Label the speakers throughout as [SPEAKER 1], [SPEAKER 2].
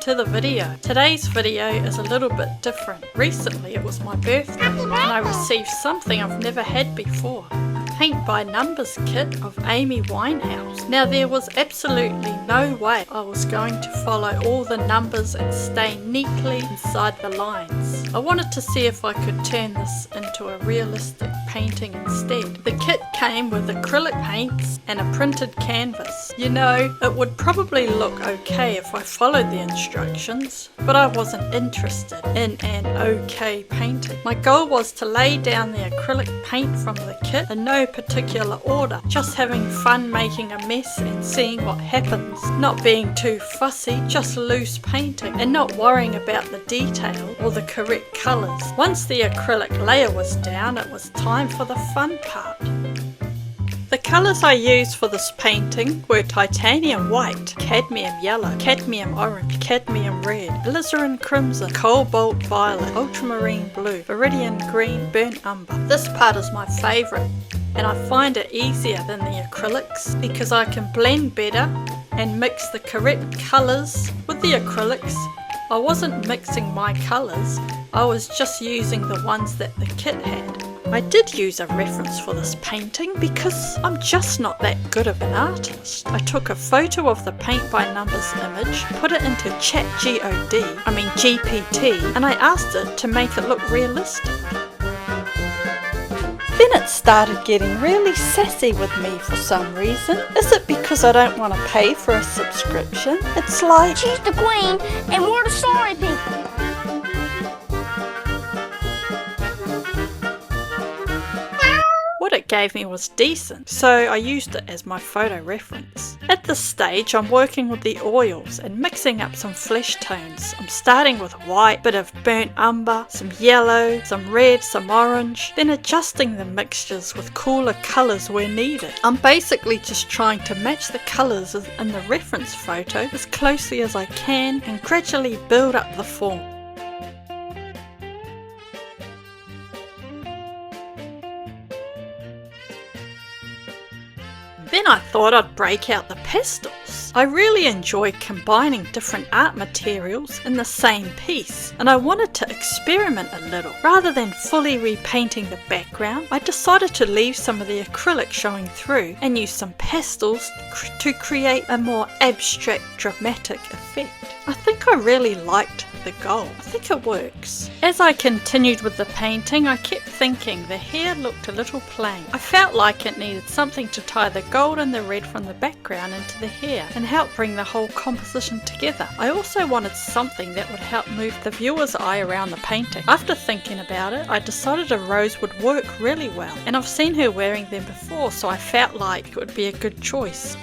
[SPEAKER 1] to the video. Today's video is a little bit different. Recently it was my birthday and I received something I've never had before. A paint by numbers kit of Amy Winehouse. Now there was absolutely no way I was going to follow all the numbers and stay neatly inside the lines. I wanted to see if I could turn this into a realistic painting instead. The kit came with acrylic paints and a printed canvas. You know, it would probably look okay if I followed the instructions, but I wasn't interested in an okay painting. My goal was to lay down the acrylic paint from the kit in no particular order, just having fun making a mess and seeing what happens, not being too fussy, just loose painting and not worrying about the detail or the correct colours. Once the acrylic layer was down, it was time for the fun part. The colours I used for this painting were titanium white, cadmium yellow, cadmium orange, cadmium red, alizarin crimson, cobalt violet, ultramarine blue, viridian green, burnt umber. This part is my favourite and I find it easier than the acrylics because I can blend better and mix the correct colours with the acrylics. I wasn't mixing my colours, I was just using the ones that the kit had. I did use a reference for this painting because I'm just not that good of an artist. I took a photo of the paint by numbers image, put it into GPT, and I asked it to make it look realistic. Then it started getting really sassy with me for some reason. Is it because I don't want to pay for a subscription? It's like,
[SPEAKER 2] she's the queen and we're the sorry people.
[SPEAKER 1] what it gave me was decent, so I used it as my photo reference. At this stage I'm working with the oils and mixing up some flesh tones. I'm starting with white, bit of burnt umber, some yellow, some red, some orange, then adjusting the mixtures with cooler colours where needed. I'm basically just trying to match the colours in the reference photo as closely as I can and gradually build up the form. Then I thought I'd break out the pastels. I really enjoy combining different art materials in the same piece, and I wanted to experiment a little. Rather than fully repainting the background, I decided to leave some of the acrylic showing through and use some pastels to create a more abstract, dramatic effect. I think I really liked the goal. I think it works. As I continued with the painting, I kept thinking the hair looked a little plain. I felt like it needed something to tie the gold and the red from the background into the hair and help bring the whole composition together. I also wanted something that would help move the viewer's eye around the painting. After thinking about it, I decided a rose would work really well, and I've seen her wearing them before, so I felt like it would be a good choice.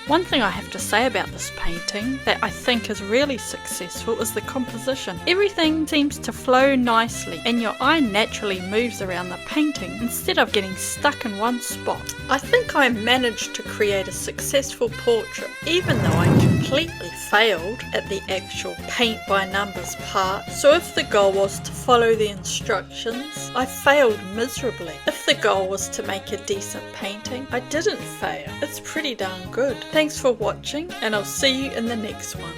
[SPEAKER 1] One thing I have to say about this painting that I think is really successful is the composition. Everything seems to flow nicely and your eye naturally moves around the painting instead of getting stuck in one spot. I think I managed to create a successful portrait even though I completely failed at the actual paint by numbers part. So if the goal was to follow the instructions, I failed miserably. If the goal was to make a decent painting, I didn't fail. It's pretty darn good. Thanks for watching, and I'll see you in the next one.